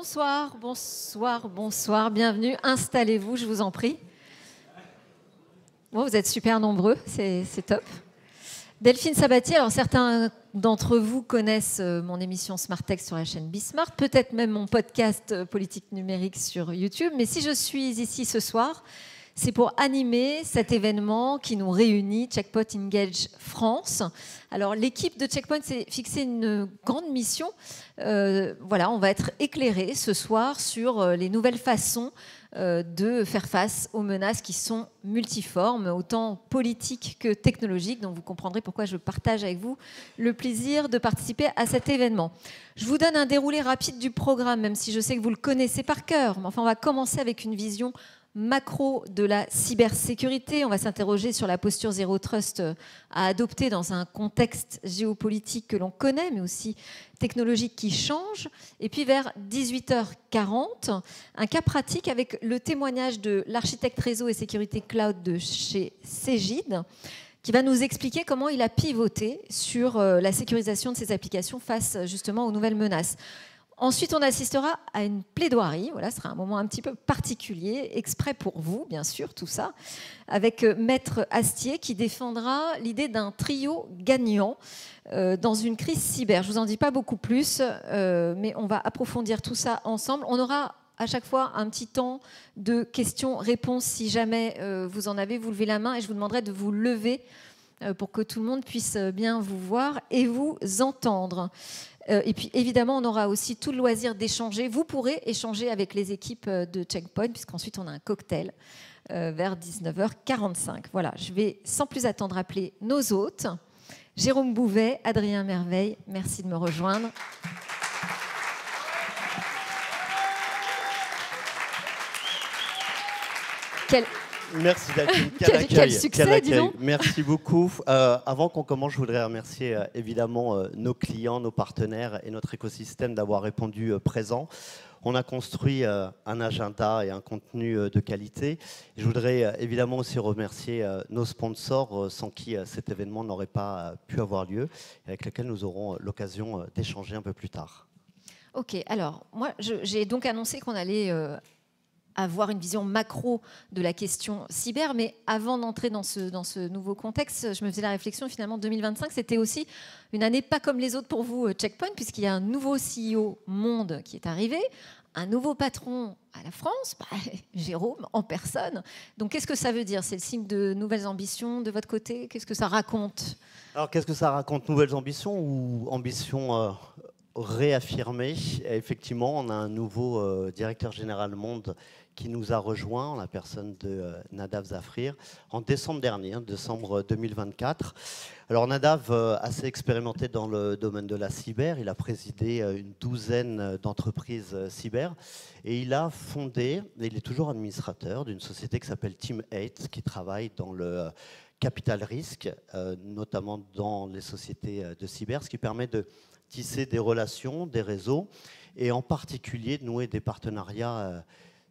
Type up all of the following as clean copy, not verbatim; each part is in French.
Bonsoir, bonsoir, bonsoir, bienvenue, installez-vous, je vous en prie. Bon, vous êtes super nombreux, c'est top. Delphine Sabatier, alors certains d'entre vous connaissent mon émission Smart Tech sur la chaîne Bismart, peut-être même mon podcast politique numérique sur YouTube, mais si je suis ici ce soir, c'est pour animer cet événement qui nous réunit, Checkpoint Engage France. Alors l'équipe de Checkpoint s'est fixé une grande mission. Voilà, on va être éclairé ce soir sur les nouvelles façons de faire face aux menaces qui sont multiformes, autant politiques que technologiques. Donc vous comprendrez pourquoi je partage avec vous le plaisir de participer à cet événement. Je vous donne un déroulé rapide du programme, même si je sais que vous le connaissez par cœur. Mais enfin, on va commencer avec une vision macro de la cybersécurité. On va s'interroger sur la posture Zero Trust à adopter dans un contexte géopolitique que l'on connaît, mais aussi technologique qui change. Et puis vers 18h40, un cas pratique avec le témoignage de l'architecte réseau et sécurité cloud de chez Cegid, qui va nous expliquer comment il a pivoté sur la sécurisation de ses applications face justement aux nouvelles menaces. Ensuite, on assistera à une plaidoirie. Voilà, ce sera un moment un petit peu particulier, exprès pour vous, bien sûr, tout ça, avec Maître Astier qui défendra l'idée d'un trio gagnant dans une crise cyber. Je ne vous en dis pas beaucoup plus, mais on va approfondir tout ça ensemble. On aura à chaque fois un petit temps de questions-réponses. Si jamais vous en avez, vous levez la main et je vous demanderai de vous lever pour que tout le monde puisse bien vous voir et vous entendre. Et puis évidemment, on aura aussi tout le loisir d'échanger. Vous pourrez échanger avec les équipes de Checkpoint, puisqu'ensuite on a un cocktail vers 19h45. Voilà, je vais sans plus attendre appeler nos hôtes. Jérôme Bouvet, Adrien Merveille, merci de me rejoindre. Merci Delphine. Quel succès, dis donc. Merci beaucoup. Avant qu'on commence, je voudrais remercier évidemment nos clients, nos partenaires et notre écosystème d'avoir répondu présent. On a construit un agenda et un contenu de qualité. Je voudrais évidemment aussi remercier nos sponsors sans qui cet événement n'aurait pas pu avoir lieu et avec lesquels nous aurons l'occasion d'échanger un peu plus tard. Ok, alors moi j'ai donc annoncé qu'on allait avoir une vision macro de la question cyber, mais avant d'entrer dans ce nouveau contexte, je me faisais la réflexion, finalement 2025, c'était aussi une année pas comme les autres pour vous, Checkpoint, puisqu'il y a un nouveau CEO monde qui est arrivé, un nouveau patron à la France, Jérôme en personne. Donc qu'est-ce que ça veut dire? C'est le signe de nouvelles ambitions de votre côté? Qu'est-ce que ça raconte? Alors qu'est-ce que ça raconte? Nouvelles ambitions ou ambitions réaffirmées? Effectivement, on a un nouveau directeur général monde qui nous a rejoint en la personne de Nadav Zafrir en décembre dernier, décembre 2024. Alors Nadav, assez expérimenté dans le domaine de la cyber, il a présidé une douzaine d'entreprises cyber et il a fondé, et il est toujours administrateur d'une société qui s'appelle Team 8, qui travaille dans le capital risque, notamment dans les sociétés de cyber, ce qui permet de tisser des relations, des réseaux et en particulier de nouer des partenariats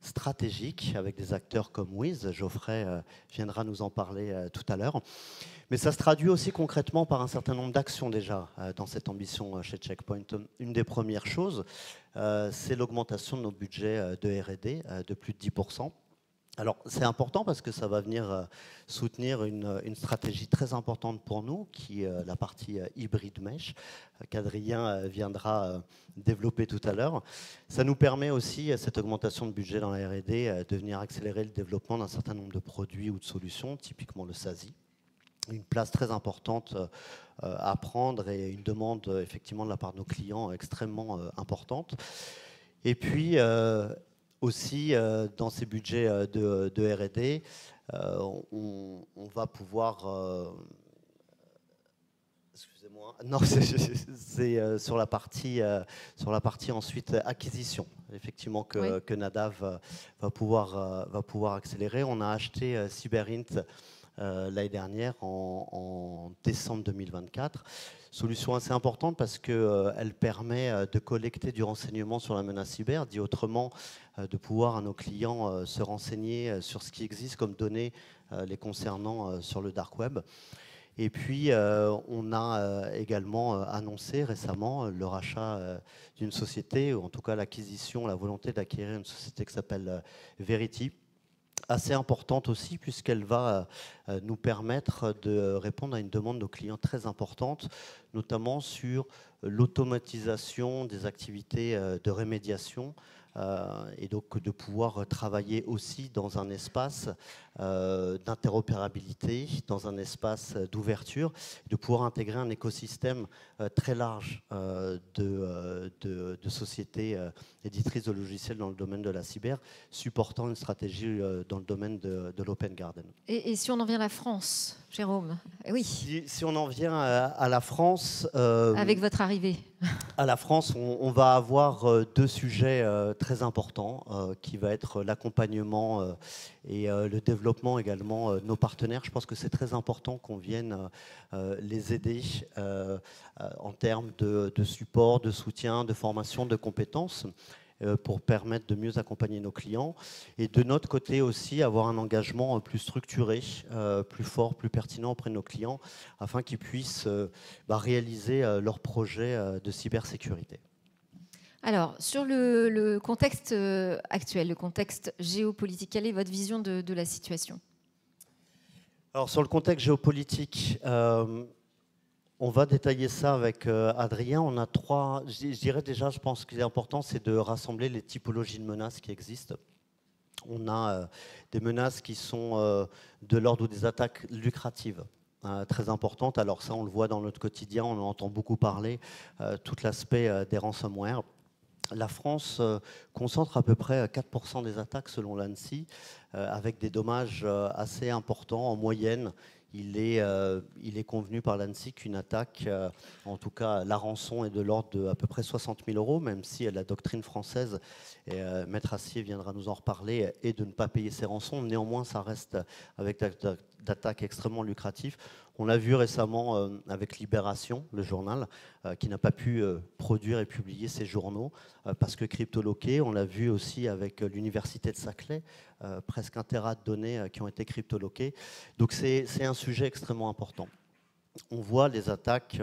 stratégique avec des acteurs comme Wiz. Geoffrey viendra nous en parler tout à l'heure. Mais ça se traduit aussi concrètement par un certain nombre d'actions déjà dans cette ambition chez Checkpoint. Une des premières choses, c'est l'augmentation de nos budgets de R&D de plus de 10%. Alors c'est important parce que ça va venir soutenir une stratégie très importante pour nous, qui est la partie hybride mesh, qu'Adrien viendra développer tout à l'heure. Ça nous permet aussi, cette augmentation de budget dans la R&D, de venir accélérer le développement d'un certain nombre de produits ou de solutions, typiquement le SASI. Une place très importante à prendre et une demande effectivement de la part de nos clients extrêmement importante. Et puis aussi, dans ces budgets de R&D, on va pouvoir... excusez-moi. Non, c'est sur la partie ensuite acquisition, effectivement, que Nadav va pouvoir accélérer. On a acheté Cyberint l'année dernière, en décembre 2024. Solution assez importante parce qu'elle permet de collecter du renseignement sur la menace cyber, dit autrement, de pouvoir à nos clients se renseigner sur ce qui existe comme données les concernant sur le dark web. Et puis, on a également annoncé récemment le rachat d'une société, ou en tout cas l'acquisition, la volonté d'acquérir une société qui s'appelle Verity, assez importante aussi, puisqu'elle va nous permettre de répondre à une demande de nos clients très importante, notamment sur l'automatisation des activités de rémédiation, et donc de pouvoir travailler aussi dans un espace d'interopérabilité, dans un espace d'ouverture, de pouvoir intégrer un écosystème très large de sociétés éditrices de logiciels dans le domaine de la cyber, supportant une stratégie dans le domaine de l'Open Garden. Et si on en vient à la France, Jérôme? Oui. Si on en vient à la France... Avec votre arrivée. À la France, on va avoir deux sujets très importants, qui va être l'accompagnement et le développement également de nos partenaires. Je pense que c'est très important qu'on vienne les aider en termes de support, de soutien, de formation, de compétences, pour permettre de mieux accompagner nos clients. Et de notre côté aussi, avoir un engagement plus structuré, plus fort, plus pertinent auprès de nos clients, afin qu'ils puissent réaliser leurs projets de cybersécurité. Alors, sur le contexte actuel, le contexte géopolitique, quelle est votre vision de la situation? Alors, sur le contexte géopolitique, on va détailler ça avec Adrien. On a trois, je dirais déjà, je pense qu'il est important, c'est de rassembler les typologies de menaces qui existent. On a des menaces qui sont de l'ordre des attaques lucratives, très importantes. Alors ça, on le voit dans notre quotidien, on en entend beaucoup parler, tout l'aspect des ransomware. La France concentre à peu près 4% des attaques selon l'ANSSI, avec des dommages assez importants en moyenne. Il est convenu par l'ANSSI qu'une attaque, en tout cas la rançon, est de l'ordre de à peu près 60 000 €, même si la doctrine française, et Maître Assier viendra nous en reparler, est de ne pas payer ces rançons. Néanmoins, ça reste avec d'attaques extrêmement lucratives. On l'a vu récemment avec Libération, le journal, qui n'a pas pu produire et publier ses journaux parce que cryptoloqués. On l'a vu aussi avec l'université de Saclay, presque 1 téra de données qui ont été cryptoloquées. Donc c'est un sujet extrêmement important. On voit les attaques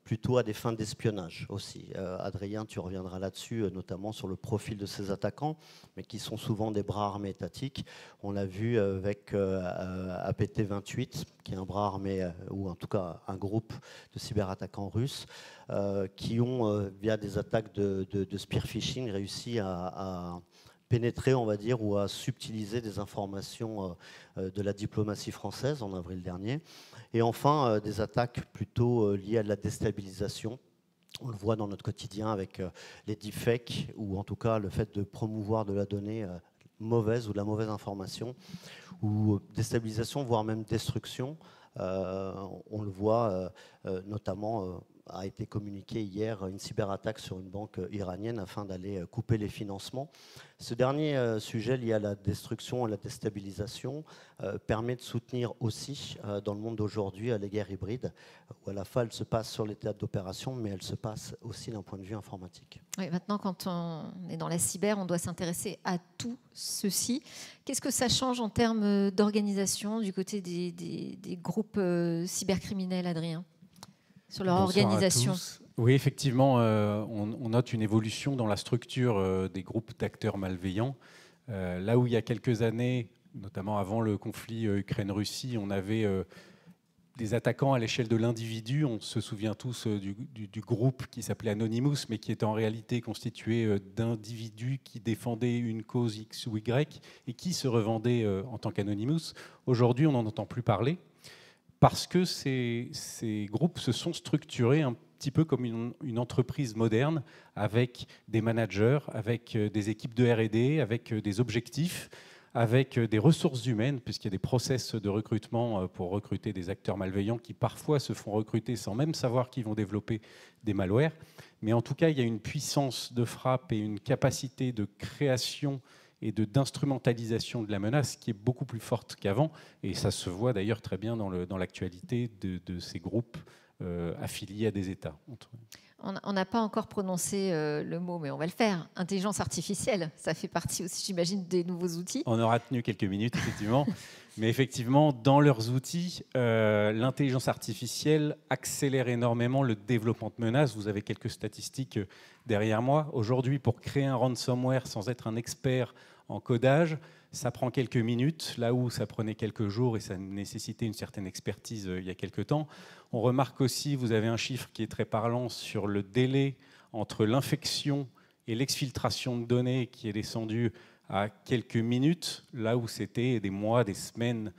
plutôt à des fins d'espionnage aussi. Adrien, tu reviendras là-dessus, notamment sur le profil de ces attaquants, mais qui sont souvent des bras armés étatiques. On l'a vu avec APT28, qui est un bras armé, ou en tout cas un groupe de cyberattaquants russes, qui ont, via des attaques de spear phishing, réussi à pénétrer, on va dire, ou à subtiliser des informations de la diplomatie française en avril dernier. Et enfin, des attaques plutôt liées à la déstabilisation. On le voit dans notre quotidien avec les deepfakes, ou en tout cas le fait de promouvoir de la donnée mauvaise ou de la mauvaise information, ou déstabilisation, voire même destruction. On le voit notamment... a été communiqué hier une cyberattaque sur une banque iranienne afin d'aller couper les financements. Ce dernier sujet lié à la destruction et à la déstabilisation permet de soutenir aussi, dans le monde d'aujourd'hui, les guerres hybrides, où à la fois elles se passent sur les théâtres d'opération, mais elles se passent aussi d'un point de vue informatique. Oui, maintenant, quand on est dans la cyber, on doit s'intéresser à tout ceci. Qu'est-ce que ça change en termes d'organisation du côté des groupes cybercriminels, Adrien ? Sur leur organisation. Oui, effectivement, on note une évolution dans la structure des groupes d'acteurs malveillants. Là où il y a quelques années, notamment avant le conflit Ukraine-Russie, on avait des attaquants à l'échelle de l'individu. On se souvient tous du groupe qui s'appelait Anonymous, mais qui était en réalité constitué d'individus qui défendaient une cause X ou Y et qui se revendaient en tant qu'Anonymous. Aujourd'hui, on n'en entend plus parler, parce que ces groupes se sont structurés un petit peu comme une entreprise moderne, avec des managers, avec des équipes de R&D, avec des objectifs, avec des ressources humaines, puisqu'il y a des process de recrutement pour recruter des acteurs malveillants qui parfois se font recruter sans même savoir qu'ils vont développer des malwares. Mais en tout cas, il y a une puissance de frappe et une capacité de création et d'instrumentalisation de la menace qui est beaucoup plus forte qu'avant. Et ça se voit d'ailleurs très bien dans l'actualité de ces groupes affiliés à des États. On n'a pas encore prononcé le mot, mais on va le faire. Intelligence artificielle, ça fait partie aussi, j'imagine, des nouveaux outils. On aura tenu quelques minutes, effectivement. Mais effectivement, dans leurs outils, l'intelligence artificielle accélère énormément le développement de menaces. Vous avez quelques statistiques derrière moi. Aujourd'hui, pour créer un ransomware sans être un expert en codage, ça prend quelques minutes, là où ça prenait quelques jours et ça nécessitait une certaine expertise il y a quelques temps. On remarque aussi, vous avez un chiffre qui est très parlant sur le délai entre l'infection et l'exfiltration de données qui est descendu à quelques minutes, là où c'était des mois, des semaines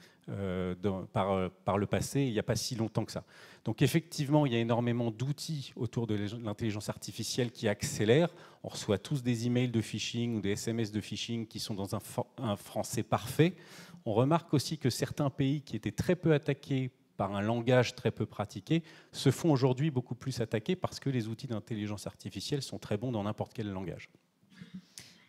par le passé, il n'y a pas si longtemps que ça. Donc effectivement, il y a énormément d'outils autour de l'intelligence artificielle qui accélèrent. On reçoit tous des emails de phishing ou des SMS de phishing qui sont dans un français parfait. On remarque aussi que certains pays qui étaient très peu attaqués par un langage très peu pratiqué, se font aujourd'hui beaucoup plus attaquer parce que les outils d'intelligence artificielle sont très bons dans n'importe quel langage.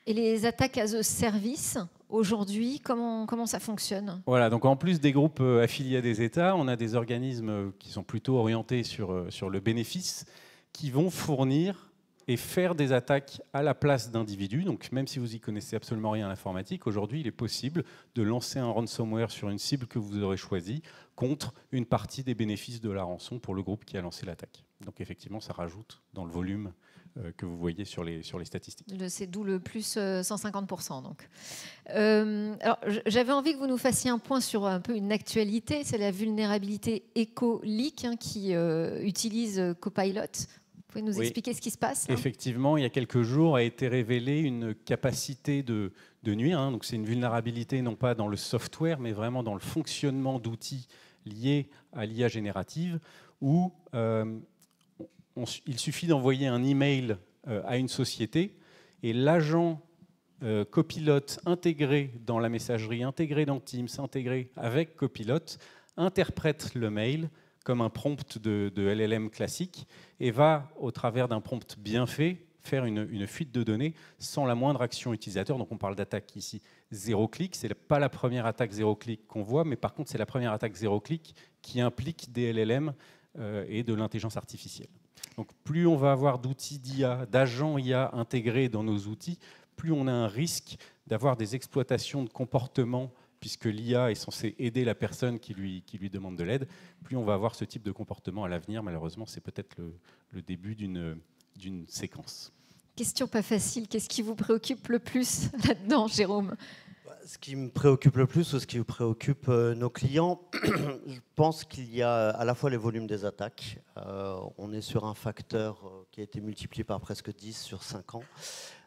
Et les attaques as a service, aujourd'hui, comment ça fonctionne? Voilà, donc en plus des groupes affiliés à des États, on a des organismes qui sont plutôt orientés sur le bénéfice, qui vont fournir et faire des attaques à la place d'individus. Donc même si vous y connaissez absolument rien à l'informatique, aujourd'hui il est possible de lancer un ransomware sur une cible que vous aurez choisie contre une partie des bénéfices de la rançon pour le groupe qui a lancé l'attaque. Donc effectivement, ça rajoute dans le volume que vous voyez sur les statistiques. C'est d'où le plus 150%. Donc. Alors, j'avais envie que vous nous fassiez un point sur un peu une actualité, c'est la vulnérabilité EcoLeak qui utilise Copilot. Vous pouvez nous expliquer ce qui se passe là? Effectivement, il y a quelques jours a été révélée une capacité de nuire. Donc c'est une vulnérabilité non pas dans le software, mais vraiment dans le fonctionnement d'outils liés à l'IA générative, où il suffit d'envoyer un email à une société et l'agent Copilot intégré dans la messagerie, intégré dans Teams, intégré avec Copilot, interprète le mail comme un prompt de LLM classique et va, au travers d'un prompt bien fait, faire une fuite de données sans la moindre action utilisateur. Donc on parle d'attaque ici zéro clic. Ce n'est pas la première attaque zéro clic qu'on voit, mais par contre c'est la première attaque zéro clic qui implique des LLM et de l'intelligence artificielle. Donc plus on va avoir d'outils d'IA, d'agents IA intégrés dans nos outils, plus on a un risque d'avoir des exploitations de comportements, puisque l'IA est censée aider la personne qui lui demande de l'aide. Plus on va avoir ce type de comportement à l'avenir, malheureusement, c'est peut-être le début d'une séquence. Question pas facile, qu'est-ce qui vous préoccupe le plus là-dedans, Jérôme? Ce qui me préoccupe le plus, ou ce qui préoccupe nos clients, je pense qu'il y a à la fois les volumes des attaques. On est sur un facteur qui a été multiplié par presque 10 sur 5 ans.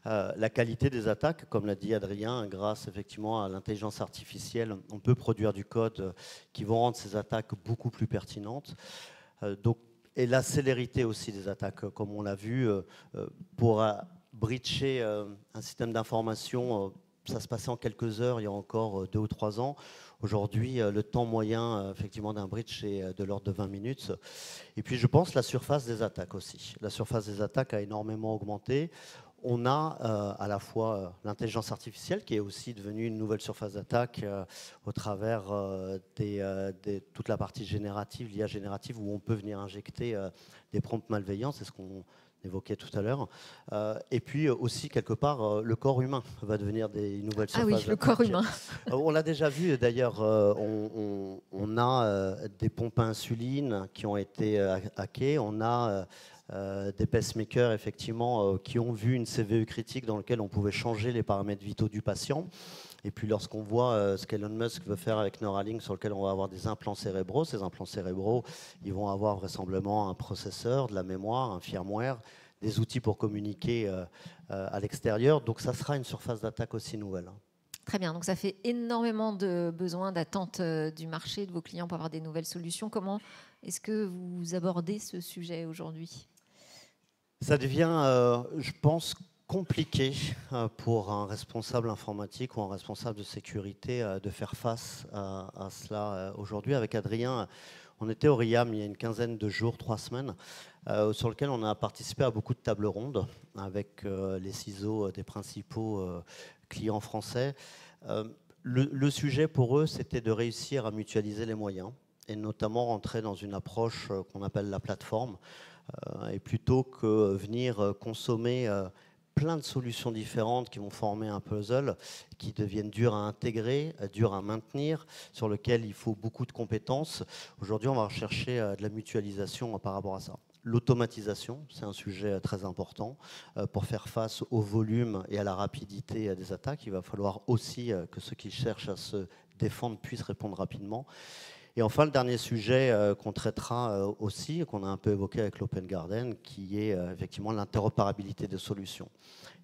La qualité des attaques, comme l'a dit Adrien, grâce effectivement à l'intelligence artificielle, on peut produire du code qui va rendre ces attaques beaucoup plus pertinentes. Et la célérité aussi des attaques, comme on l'a vu, pour breacher un système d'information, ça se passait en quelques heures il y a encore 2 ou 3 ans. Aujourd'hui, le temps moyen effectivement d'un breach est de l'ordre de 20 minutes. Et puis je pense la surface des attaques aussi. La surface des attaques a énormément augmenté. On a à la fois l'intelligence artificielle qui est aussi devenue une nouvelle surface d'attaque au travers toute la partie générative, l'IA générative, où on peut venir injecter des prompts malveillants, c'est ce qu'on évoquait tout à l'heure. Et puis aussi, quelque part, le corps humain va devenir des nouvelles surfaces d'attaque. Ah oui, le corps humain. On l'a déjà vu d'ailleurs, on a des pompes à insuline qui ont été hackées, on a des pacemakers effectivement qui ont vu une CVE critique dans laquelle on pouvait changer les paramètres vitaux du patient. Et puis lorsqu'on voit ce qu'Elon Musk veut faire avec Neuralink, sur lequel on va avoir des implants cérébraux, ces implants cérébraux, ils vont avoir vraisemblablement un processeur, de la mémoire, un firmware, des outils pour communiquer à l'extérieur. Donc ça sera une surface d'attaque aussi nouvelle. Très bien, donc ça fait énormément de besoins, d'attente du marché, de vos clients pour avoir des nouvelles solutions. Comment est-ce que vous abordez ce sujet aujourd'hui? Ça devient, je pense, compliqué pour un responsable informatique ou un responsable de sécurité de faire face à cela aujourd'hui. Avec Adrien, on était au RIAM il y a une quinzaine de jours, 3 semaines, sur lequel on a participé à beaucoup de tables rondes avec les CISO des principaux clients français. Le sujet pour eux, c'était de réussir à mutualiser les moyens et notamment rentrer dans une approche qu'on appelle la plateforme, et plutôt que venir consommer plein de solutions différentes qui vont former un puzzle, qui deviennent durs à intégrer, durs à maintenir, sur lequel il faut beaucoup de compétences. Aujourd'hui, on va rechercher de la mutualisation par rapport à ça. L'automatisation, c'est un sujet très important. Pour faire face au volume et à la rapidité des attaques, il va falloir aussi que ceux qui cherchent à se défendre puissent répondre rapidement. Et enfin, le dernier sujet qu'on traitera aussi, qu'on a un peu évoqué avec l'Open Garden, qui est effectivement l'interopérabilité des solutions.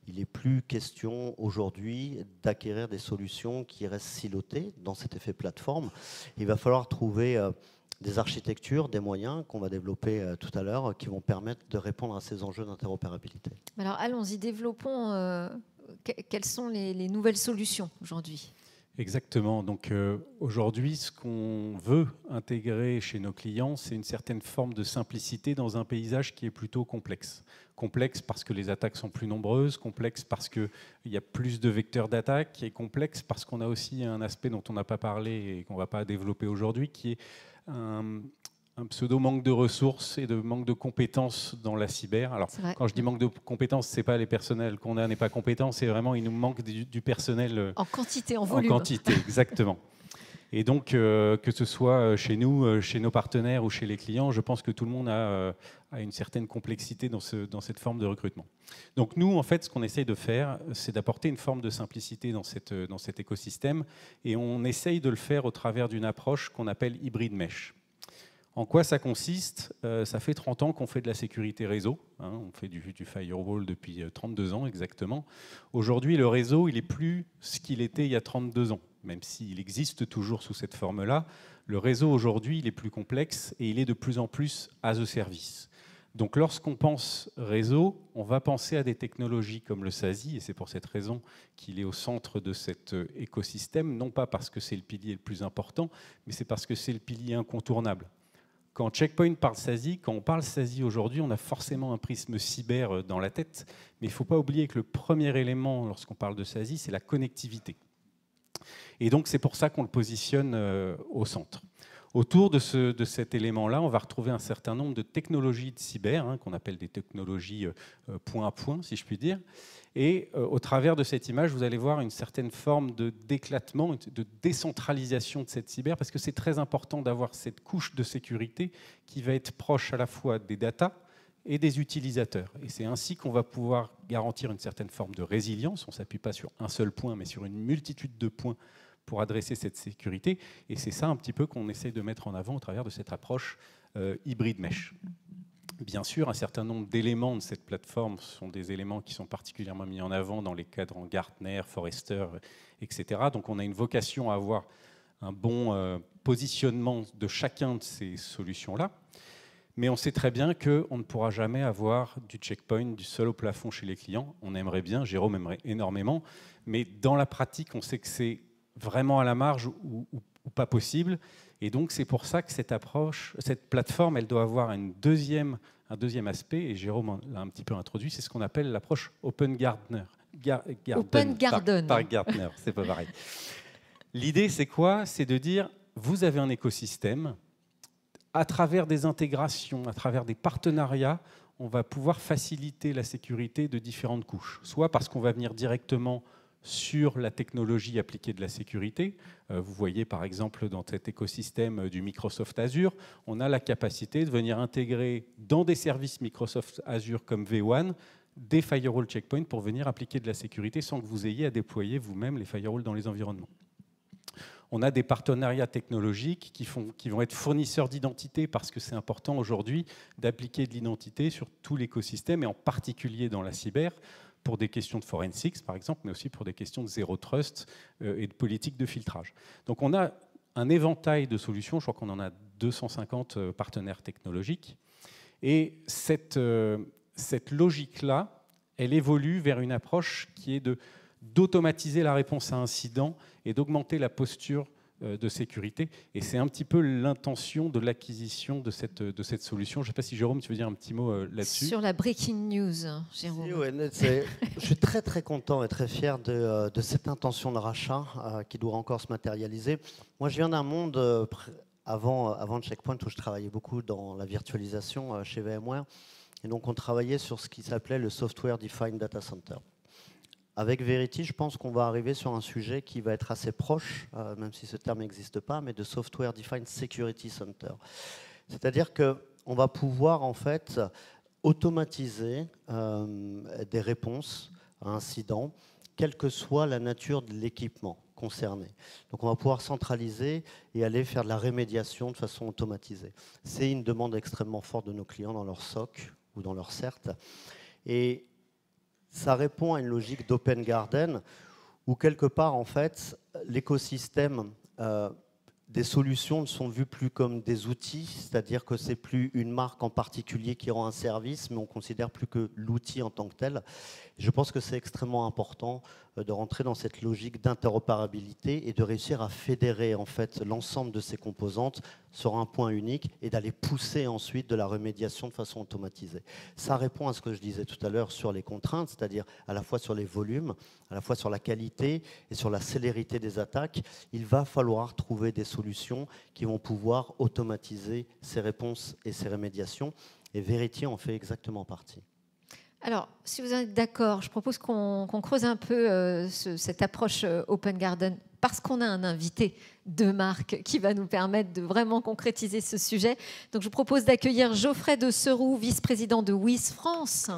Il n'est plus question aujourd'hui d'acquérir des solutions qui restent silotées dans cet effet plateforme. Il va falloir trouver des architectures, des moyens qu'on va développer tout à l'heure qui vont permettre de répondre à ces enjeux d'interopérabilité. Alors allons-y, développons. Quelles sont les nouvelles solutions aujourd'hui ? Exactement. Donc aujourd'hui, ce qu'on veut intégrer chez nos clients, c'est une certaine forme de simplicité dans un paysage qui est plutôt complexe. Complexe parce que les attaques sont plus nombreuses, complexe parce qu'il y a plus de vecteurs d'attaque, et complexe parce qu'on a aussi un aspect dont on n'a pas parlé et qu'on ne va pas développer aujourd'hui, qui est un pseudo-manque de ressources et de manque de compétences dans la cyber. Alors, quand je dis manque de compétences, ce n'est pas les personnels qu'on a n'est pas compétents, c'est vraiment il nous manque du personnel. En quantité, en volume. En quantité, exactement. Et donc, que ce soit chez nous, chez nos partenaires ou chez les clients, je pense que tout le monde a une certaine complexité dans cette forme de recrutement. Donc nous, en fait, ce qu'on essaye de faire, c'est d'apporter une forme de simplicité dans cet écosystème, et on essaye de le faire au travers d'une approche qu'on appelle hybride mesh. En quoi ça consiste ? Ça fait 30 ans qu'on fait de la sécurité réseau. On fait du firewall depuis 32 ans exactement. Aujourd'hui, le réseau, il n'est plus ce qu'il était il y a 32 ans, même s'il existe toujours sous cette forme-là. Le réseau, aujourd'hui, il est plus complexe et il est de plus en plus as a service. Donc lorsqu'on pense réseau, on va penser à des technologies comme le SASI, et c'est pour cette raison qu'il est au centre de cet écosystème, non pas parce que c'est le pilier le plus important, mais c'est parce que c'est le pilier incontournable. Quand Check Point parle SASI, quand on parle SASI aujourd'hui, on a forcément un prisme cyber dans la tête, mais il ne faut pas oublier que le premier élément lorsqu'on parle de SASI, c'est la connectivité. Et donc c'est pour ça qu'on le positionne au centre. Autour de cet élément-là, on va retrouver un certain nombre de technologies de cyber, qu'on appelle des technologies point à point, si je puis dire. Et au travers de cette image, vous allez voir une certaine forme d'éclatement, de décentralisation de cette cyber, parce que c'est très important d'avoir cette couche de sécurité qui va être proche à la fois des data et des utilisateurs. Et c'est ainsi qu'on va pouvoir garantir une certaine forme de résilience. On ne s'appuie pas sur un seul point, mais sur une multitude de points pour adresser cette sécurité. Et c'est ça un petit peu qu'on essaie de mettre en avant au travers de cette approche hybride mesh. Bien sûr, un certain nombre d'éléments de cette plateforme sont des éléments qui sont particulièrement mis en avant dans les cadrans Gartner, Forrester, etc. Donc on a une vocation à avoir un bon positionnement de chacun de ces solutions-là. Mais on sait très bien qu'on ne pourra jamais avoir du checkpoint, du sol au plafond chez les clients. On aimerait bien, Jérôme aimerait énormément, mais dans la pratique, on sait que c'est vraiment à la marge ou pas possible. Et donc, c'est pour ça que cette approche, cette plateforme, elle doit avoir un deuxième aspect, et Jérôme l'a un petit peu introduit, c'est ce qu'on appelle l'approche Open Garden. Open Garden. Par Gartner, c'est pas pareil. L'idée, c'est quoi ? C'est de dire, vous avez un écosystème, à travers des intégrations, à travers des partenariats, on va pouvoir faciliter la sécurité de différentes couches. Soit parce qu'on va venir directement sur la technologie appliquée de la sécurité. Vous voyez par exemple dans cet écosystème du Microsoft Azure, on a la capacité de venir intégrer dans des services Microsoft Azure comme V1 des firewall checkpoints pour venir appliquer de la sécurité sans que vous ayez à déployer vous-même les firewalls dans les environnements. On a des partenariats technologiques qui vont être fournisseurs d'identité parce que c'est important aujourd'hui d'appliquer de l'identité sur tout l'écosystème et en particulier dans la cyber, pour des questions de forensics, par exemple, mais aussi pour des questions de zéro trust et de politique de filtrage. Donc on a un éventail de solutions, je crois qu'on en a 250 partenaires technologiques, et cette logique-là, elle évolue vers une approche qui est d'automatiser la réponse à incident et d'augmenter la posture de sécurité. Et c'est un petit peu l'intention de l'acquisition de cette solution. Je ne sais pas si, Jérôme, tu veux dire un petit mot là-dessus. Sur la breaking news, Jérôme. Si, ouais, je suis très très content et très fier de cette intention de rachat qui doit encore se matérialiser. Moi, je viens d'un monde avant Checkpoint, où je travaillais beaucoup dans la virtualisation chez VMware. Et donc, on travaillait sur ce qui s'appelait le Software Defined Data Center. Avec Verity, je pense qu'on va arriver sur un sujet qui va être assez proche, même si ce terme n'existe pas, mais de Software Defined Security Center. C'est-à-dire qu'on va pouvoir, en fait, automatiser des réponses à incidents, quelle que soit la nature de l'équipement concerné. Donc on va pouvoir centraliser et aller faire de la rémédiation de façon automatisée. C'est une demande extrêmement forte de nos clients dans leur SOC ou dans leur CERT. Et ça répond à une logique d'open garden où quelque part, en fait, l'écosystème des solutions ne sont vues plus comme des outils, c'est-à-dire que c'est plus une marque en particulier qui rend un service, mais on considère plus que l'outil en tant que tel. Je pense que c'est extrêmement important de rentrer dans cette logique d'interopérabilité et de réussir à fédérer en fait l'ensemble de ces composantes sur un point unique et d'aller pousser ensuite de la remédiation de façon automatisée. Ça répond à ce que je disais tout à l'heure sur les contraintes, c'est-à-dire à la fois sur les volumes, à la fois sur la qualité et sur la célérité des attaques. Il va falloir trouver des solutions qui vont pouvoir automatiser ces réponses et ces rémédiations. Et Verity en fait exactement partie. Alors, si vous êtes d'accord, je propose qu'on creuse un peu cette approche Open Garden, parce qu'on a un invité de marque qui va nous permettre de vraiment concrétiser ce sujet. Donc, je vous propose d'accueillir Geoffrey de Seroux, vice-président de Wiz France.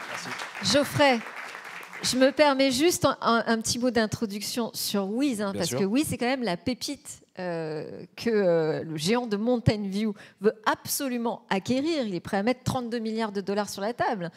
Merci. Geoffrey, je me permets juste un petit mot d'introduction sur Wiz, parce que Wiz, c'est quand même la pépite que le géant de Mountain View veut absolument acquérir. Il est prêt à mettre 32 milliards de dollars sur la table.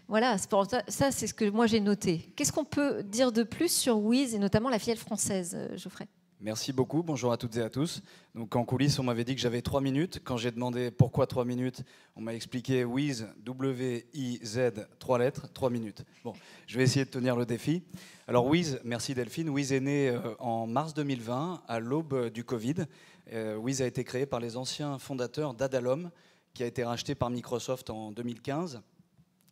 Voilà, ça c'est ce que moi j'ai noté. Qu'est-ce qu'on peut dire de plus sur Wiz et notamment la filiale française, Geoffrey ? Merci beaucoup, bonjour à toutes et à tous. Donc en coulisses, on m'avait dit que j'avais 3 minutes. Quand j'ai demandé pourquoi 3 minutes, on m'a expliqué Wiz, W-I-Z, 3 lettres, 3 minutes. Bon, je vais essayer de tenir le défi. Alors Wiz, merci Delphine, Wiz est né en mars 2020, à l'aube du Covid. Wiz a été créé par les anciens fondateurs d'Adalom, qui a été racheté par Microsoft en 2015.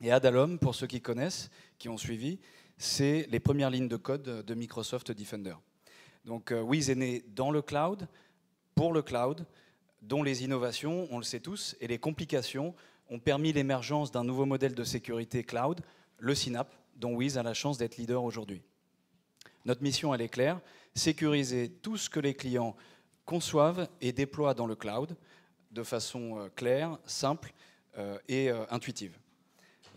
Et Adalom, pour ceux qui connaissent, qui ont suivi, c'est les premières lignes de code de Microsoft Defender. Donc Wiz est né dans le cloud, pour le cloud, dont les innovations, on le sait tous, et les complications ont permis l'émergence d'un nouveau modèle de sécurité cloud, le CNAPP, dont Wiz a la chance d'être leader aujourd'hui. Notre mission, elle est claire, sécuriser tout ce que les clients conçoivent et déploient dans le cloud de façon claire, simple et intuitive.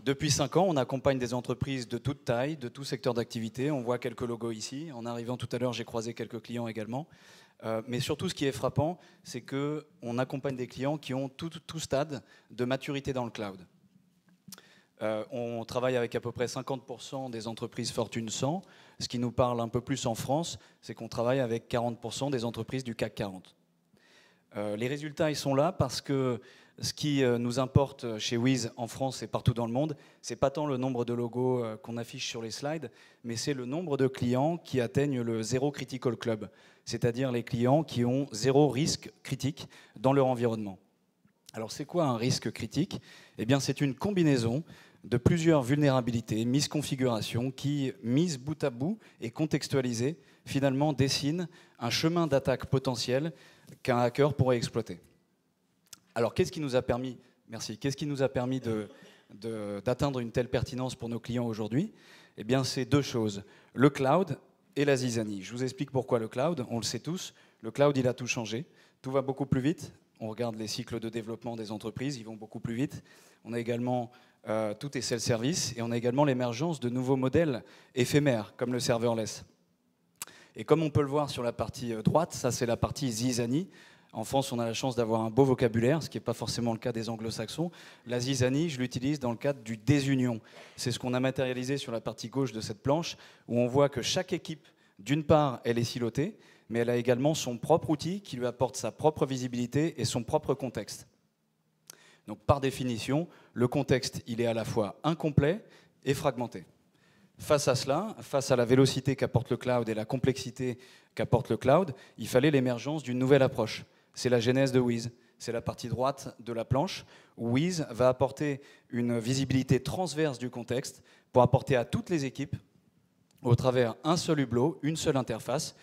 Depuis 5 ans, on accompagne des entreprises de toute taille, de tout secteur d'activité. On voit quelques logos ici. En arrivant tout à l'heure, j'ai croisé quelques clients également. Mais surtout, ce qui est frappant, c'est qu'on accompagne des clients qui ont tout stade de maturité dans le cloud. On travaille avec à peu près 50% des entreprises Fortune 100. Ce qui nous parle un peu plus en France, c'est qu'on travaille avec 40% des entreprises du CAC 40. Les résultats, ils sont là parce que ce qui nous importe chez Wiz en France et partout dans le monde, c'est pas tant le nombre de logos qu'on affiche sur les slides, mais c'est le nombre de clients qui atteignent le Zero Critical Club, c'est-à-dire les clients qui ont 0 risque critique dans leur environnement. Alors c'est quoi un risque critique ? Eh bien c'est une combinaison de plusieurs vulnérabilités, misconfigurations qui, mises bout à bout et contextualisées, finalement dessinent un chemin d'attaque potentiel qu'un hacker pourrait exploiter. Alors, qu'est-ce qui nous a permis, d'atteindre une telle pertinence pour nos clients aujourd'hui ? Eh bien, c'est 2 choses, le cloud et la zizanie. Je vous explique pourquoi le cloud, on le sait tous, le cloud, il a tout changé, tout va beaucoup plus vite. On regarde les cycles de développement des entreprises, ils vont beaucoup plus vite. On a également, tout est self-service, et on a également l'émergence de nouveaux modèles éphémères, comme le serverless. Et comme on peut le voir sur la partie droite, ça c'est la partie zizanie. En France, on a la chance d'avoir un beau vocabulaire, ce qui n'est pas forcément le cas des anglo-saxons. La zizanie, je l'utilise dans le cadre du désunion. C'est ce qu'on a matérialisé sur la partie gauche de cette planche, où on voit que chaque équipe, d'une part, elle est silotée, mais elle a également son propre outil qui lui apporte sa propre visibilité et son propre contexte. Donc, par définition, le contexte, il est à la fois incomplet et fragmenté. Face à cela, face à la vélocité qu'apporte le cloud et la complexité qu'apporte le cloud, il fallait l'émergence d'une nouvelle approche. C'est la genèse de Wiz. C'est la partie droite de la planche où Wiz va apporter une visibilité transverse du contexte pour apporter à toutes les équipes, au travers un seul hublot, une seule interface,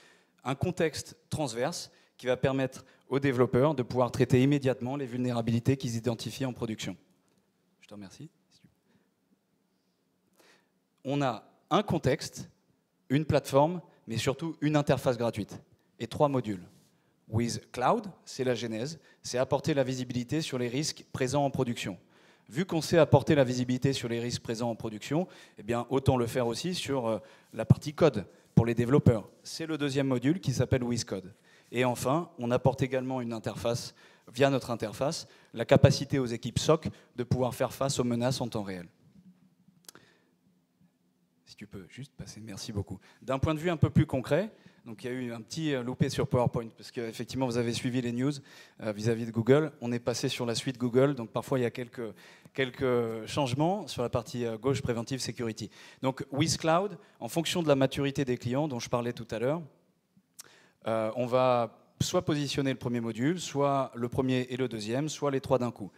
un contexte transverse qui va permettre aux développeurs de pouvoir traiter immédiatement les vulnérabilités qu'ils identifient en production. Je te remercie. On a un contexte, une plateforme, mais surtout une interface gratuite et 3 modules. Wiz Cloud, c'est la genèse, c'est apporter la visibilité sur les risques présents en production. Vu qu'on sait apporter la visibilité sur les risques présents en production, eh bien, autant le faire aussi sur la partie code pour les développeurs. C'est le 2e module qui s'appelle Wiz Code. Et enfin, on apporte également une interface, via notre interface, la capacité aux équipes SOC de pouvoir faire face aux menaces en temps réel. Si tu peux juste passer, merci beaucoup. D'un point de vue un peu plus concret, donc il y a eu un petit loupé sur PowerPoint, parce qu'effectivement vous avez suivi les news vis-à-vis de Google. On est passé sur la suite Google, donc parfois il y a quelques changements sur la partie gauche, Preventive Security. Donc Wiz Cloud, en fonction de la maturité des clients dont je parlais tout à l'heure, on va soit positionner le premier module, soit le premier et le deuxième, soit les 3 d'un coup.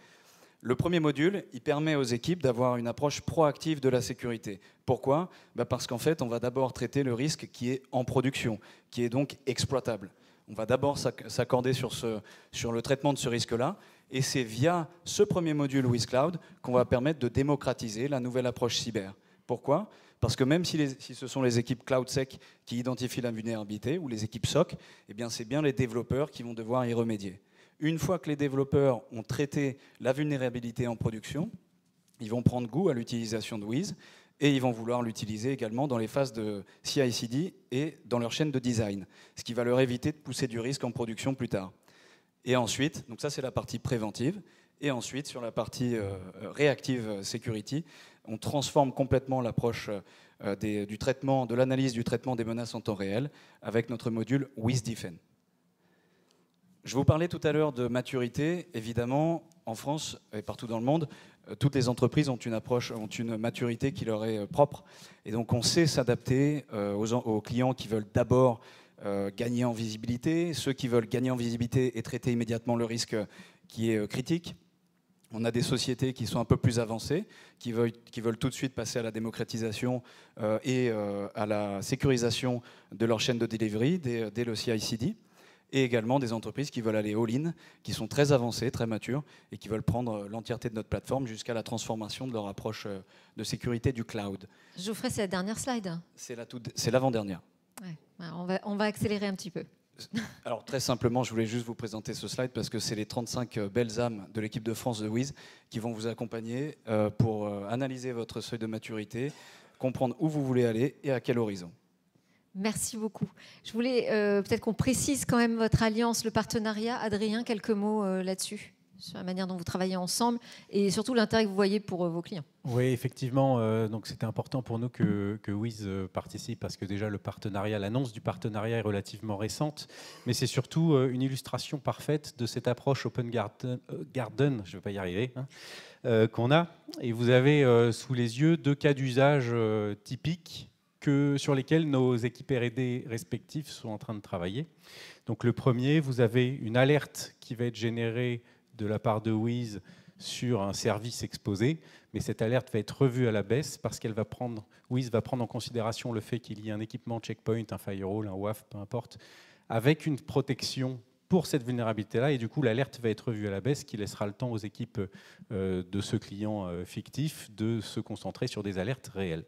Le premier module, il permet aux équipes d'avoir une approche proactive de la sécurité. Pourquoi ? Parce qu'en fait, on va d'abord traiter le risque qui est en production, qui est donc exploitable. On va d'abord s'accorder sur le traitement de ce risque-là, et c'est via ce premier module Wiz Cloud qu'on va permettre de démocratiser la nouvelle approche cyber. Pourquoi ? Parce que même si ce sont les équipes CloudSec qui identifient la vulnérabilité, ou les équipes SOC, eh bien c'est bien les développeurs qui vont devoir y remédier. Une fois que les développeurs ont traité la vulnérabilité en production, ils vont prendre goût à l'utilisation de Wiz et ils vont vouloir l'utiliser également dans les phases de CI/CD et dans leur chaîne de design, ce qui va leur éviter de pousser du risque en production plus tard. Et ensuite, donc ça c'est la partie préventive, et ensuite sur la partie reactive security, on transforme complètement l'approche du traitement, de l'analyse du traitement des menaces en temps réel avec notre module Wiz Defend. Je vous parlais tout à l'heure de maturité. Évidemment, en France et partout dans le monde, toutes les entreprises ont une maturité qui leur est propre. Et donc, on sait s'adapter aux clients qui veulent d'abord gagner en visibilité, ceux qui veulent gagner en visibilité et traiter immédiatement le risque qui est critique. On a des sociétés qui sont un peu plus avancées, qui veulent tout de suite passer à la démocratisation et à la sécurisation de leur chaîne de delivery dès le CI/CD. Et également des entreprises qui veulent aller all-in, qui sont très avancées, très matures, et qui veulent prendre l'entièreté de notre plateforme jusqu'à la transformation de leur approche de sécurité du cloud. Geoffrey, c'est la dernière slide. C'est l'avant-dernière. Ouais, on va accélérer un petit peu. Alors très simplement, je voulais juste vous présenter ce slide parce que c'est les 35 belles âmes de l'équipe de France de Wiz qui vont vous accompagner pour analyser votre seuil de maturité, comprendre où vous voulez aller et à quel horizon. Merci beaucoup. Je voulais peut-être qu'on précise quand même votre alliance, le partenariat. Adrien, quelques mots là-dessus, sur la manière dont vous travaillez ensemble et surtout l'intérêt que vous voyez pour vos clients. Oui, effectivement. Donc c'était important pour nous que Wiz participe parce que déjà l'annonce du partenariat est relativement récente, mais c'est surtout une illustration parfaite de cette approche Open Garden, je ne vais pas y arriver, qu'on a. Et vous avez sous les yeux 2 cas d'usage typiques sur lesquels nos équipes R&D respectives sont en train de travailler. Donc le premier, vous avez une alerte qui va être générée de la part de Wiz sur un service exposé, mais cette alerte va être revue à la baisse parce Wiz va prendre en considération le fait qu'il y ait un équipement checkpoint, un firewall, un WAF, peu importe, avec une protection pour cette vulnérabilité-là, et du coup l'alerte va être revue à la baisse, ce qui laissera le temps aux équipes de ce client fictif de se concentrer sur des alertes réelles.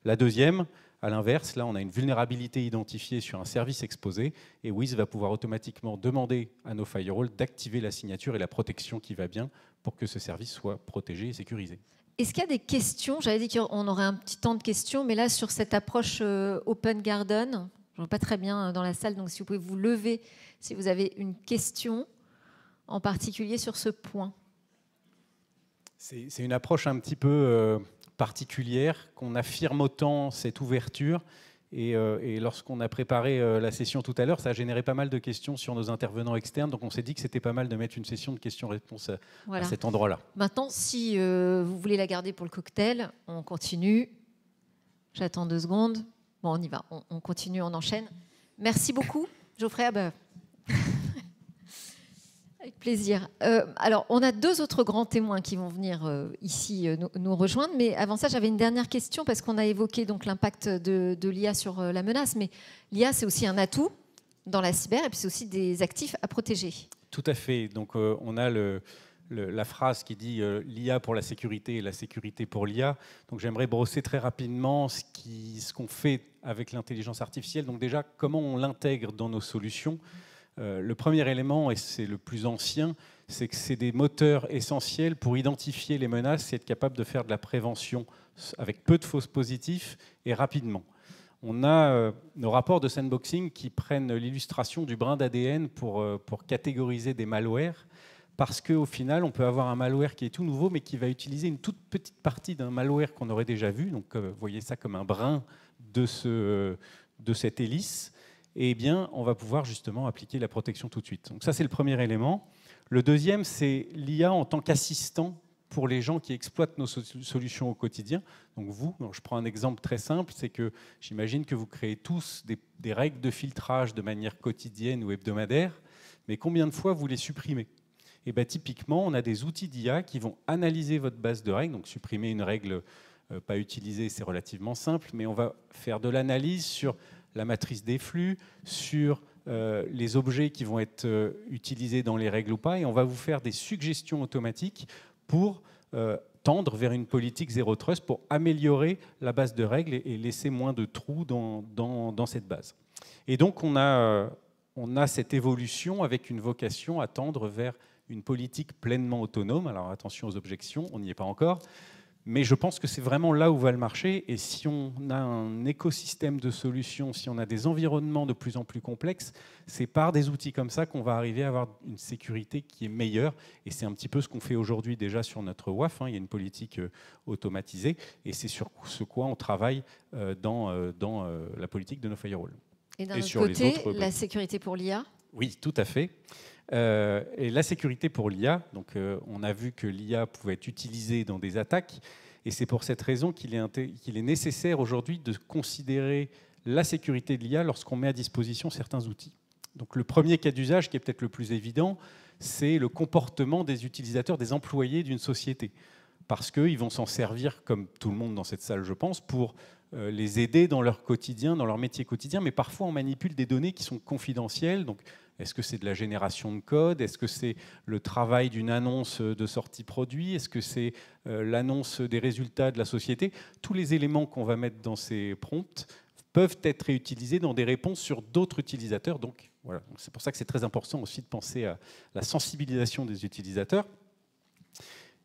La deuxième, à l'inverse, là on a une vulnérabilité identifiée sur un service exposé, et Wiz va pouvoir automatiquement demander à nos firewalls d'activer la signature et la protection qui va bien pour que ce service soit protégé et sécurisé. Est-ce qu'il y a des questions? J'avais dit qu'on aurait un petit temps de questions, mais là sur cette approche Open Garden, je ne vois pas très bien dans la salle, donc si vous pouvez vous lever si vous avez une question en particulier sur ce point. C'est une approche un petit peu particulière, qu'on affirme autant cette ouverture. Et lorsqu'on a préparé la session tout à l'heure, ça a généré pas mal de questions sur nos intervenants externes. Donc on s'est dit que c'était pas mal de mettre une session de questions-réponses à cet endroit-là. Maintenant, si vous voulez la garder pour le cocktail, on continue. J'attends 2 secondes. Bon, on y va. On continue, on enchaîne. Merci beaucoup, Geoffrey. Avec plaisir. Alors, on a 2 autres grands témoins qui vont venir ici nous rejoindre. Mais avant ça, j'avais une dernière question parce qu'on a évoqué donc l'impact de l'IA sur la menace. Mais l'IA, c'est aussi un atout. dans la cyber, et puis c'est aussi des actifs à protéger. Tout à fait. Donc on a la phrase qui dit l'IA pour la sécurité et la sécurité pour l'IA. Donc j'aimerais brosser très rapidement ce qu'on fait avec l'intelligence artificielle. Donc déjà, comment on l'intègre dans nos solutions. Le premier élément, et c'est le plus ancien, c'est que c'est des moteurs essentiels pour identifier les menaces et être capable de faire de la prévention avec peu de fausses positifs et rapidement. On a nos rapports de sandboxing qui prennent l'illustration du brin d'ADN pour catégoriser des malwares, parce qu'au final, on peut avoir un malware qui est tout nouveau, mais qui va utiliser une toute petite partie d'un malware qu'on aurait déjà vu. Donc, vous voyez ça comme un brin de cette hélice. Et bien, on va pouvoir justement appliquer la protection tout de suite. Donc ça, c'est le premier élément. Le deuxième, c'est l'IA en tant qu'assistant pour les gens qui exploitent nos solutions au quotidien. Donc vous, je prends un exemple très simple, c'est que j'imagine que vous créez tous des règles de filtrage de manière quotidienne ou hebdomadaire, mais combien de fois vous les supprimez ? Et bien, typiquement, on a des outils d'IA qui vont analyser votre base de règles. Donc supprimer une règle pas utilisée, c'est relativement simple, mais on va faire de l'analyse sur la matrice des flux, sur les objets qui vont être utilisés dans les règles ou pas, et on va vous faire des suggestions automatiques pour tendre vers une politique zéro trust, pour améliorer la base de règles et laisser moins de trous dans cette base. Et donc on a cette évolution avec une vocation à tendre vers une politique pleinement autonome. Alors attention aux objections, on n'y est pas encore. Mais je pense que c'est vraiment là où va le marché. Et si on a un écosystème de solutions, si on a des environnements de plus en plus complexes, c'est par des outils comme ça qu'on va arriver à avoir une sécurité qui est meilleure. Et c'est un petit peu ce qu'on fait aujourd'hui déjà sur notre WAF. Il y a une politique automatisée. Et c'est sur ce quoi on travaille dans la politique de nos firewalls. Et d'un autre côté, la sécurité pour l'IA ? Oui, tout à fait. Et la sécurité pour l'IA, donc on a vu que l'IA pouvait être utilisée dans des attaques, et c'est pour cette raison qu'il est nécessaire aujourd'hui de considérer la sécurité de l'IA lorsqu'on met à disposition certains outils. Donc le premier cas d'usage, qui est peut-être le plus évident, c'est le comportement des utilisateurs, des employés d'une société, parce qu'ils vont s'en servir, comme tout le monde dans cette salle, je pense, pour les aider dans leur quotidien, dans leur métier quotidien, mais parfois on manipule des données qui sont confidentielles. Donc, est-ce que c'est de la génération de code ? Est-ce que c'est le travail d'une annonce de sortie produit ? Est-ce que c'est l'annonce des résultats de la société ? Tous les éléments qu'on va mettre dans ces prompts peuvent être réutilisés dans des réponses sur d'autres utilisateurs. Donc, voilà. C'est pour ça que c'est très important aussi de penser à la sensibilisation des utilisateurs.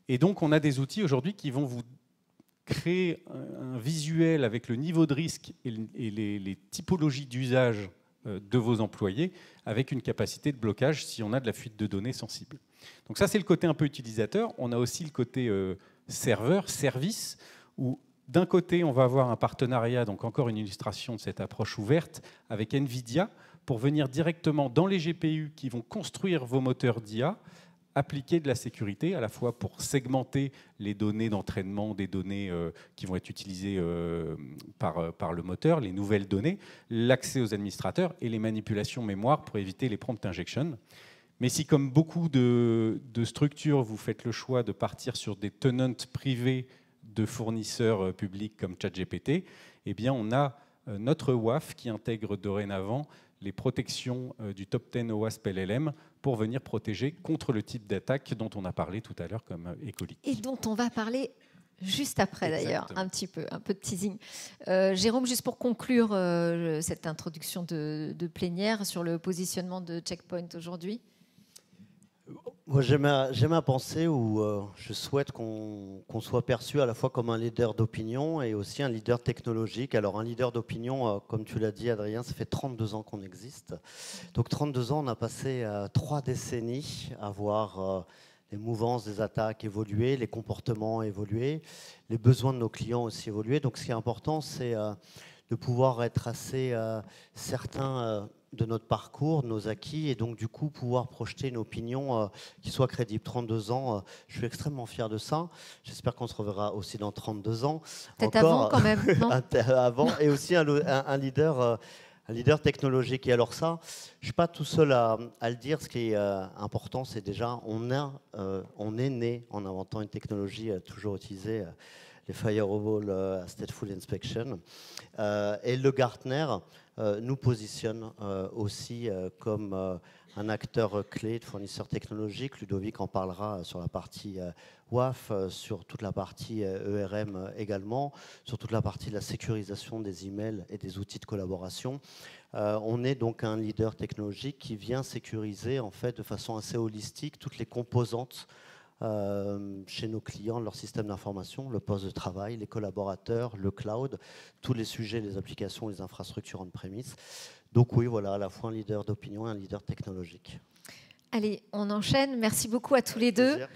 Et donc, on a des outils aujourd'hui qui vont vous créer un visuel avec le niveau de risque et les typologies d'usage de vos employés, avec une capacité de blocage si on a de la fuite de données sensible. Donc ça, c'est le côté un peu utilisateur. On a aussi le côté serveur, service, où d'un côté, on va avoir un partenariat, donc encore une illustration de cette approche ouverte, avec NVIDIA, pour venir directement dans les GPU qui vont construire vos moteurs d'IA, appliquer de la sécurité, à la fois pour segmenter les données d'entraînement, des données qui vont être utilisées par le moteur, les nouvelles données, l'accès aux administrateurs et les manipulations mémoire pour éviter les prompt injection. Mais si, comme beaucoup de structures, vous faites le choix de partir sur des tenants privés de fournisseurs publics comme ChatGPT, eh bien on a notre WAF qui intègre dorénavant les protections du top 10 OWASP LLM pour venir protéger contre le type d'attaque dont on a parlé tout à l'heure comme E. coli. Et dont on va parler juste après d'ailleurs, un peu de teasing. Jérôme, juste pour conclure cette introduction de plénière sur le positionnement de Checkpoint aujourd'hui. Moi, j'ai ma pensée où je souhaite qu'on soit perçu à la fois comme un leader d'opinion et aussi un leader technologique. Alors, un leader d'opinion, comme tu l'as dit, Adrien, ça fait 32 ans qu'on existe. Donc, 32 ans, on a passé 3 décennies à voir les mouvances des attaques évoluer, les comportements évoluer, les besoins de nos clients aussi évoluer. Donc, ce qui est important, c'est de pouvoir être assez certain de notre parcours, de nos acquis, et donc du coup pouvoir projeter une opinion qui soit crédible. 32 ans, je suis extrêmement fier de ça. J'espère qu'on se reverra aussi dans 32 ans. Peut-être avant quand même, non ? Avant, et aussi un leader technologique. Et alors ça, je ne suis pas tout seul à le dire. Ce qui est important, c'est déjà, on est né en inventant une technologie toujours utilisée, les firewall stateful inspection. Et le Gartner nous positionne aussi comme un acteur clé de fournisseur technologique. Ludovic en parlera sur la partie WAF, sur toute la partie ERM également, sur toute la partie de la sécurisation des emails et des outils de collaboration. On est donc un leader technologique qui vient sécuriser en fait de façon assez holistique toutes les composantes chez nos clients, leur système d'information, le poste de travail, les collaborateurs, le cloud, tous les sujets, les applications, les infrastructures on-premise. Donc oui, voilà, à la fois un leader d'opinion et un leader technologique. Allez, on enchaîne. Merci beaucoup à tous les deux. Plaisir.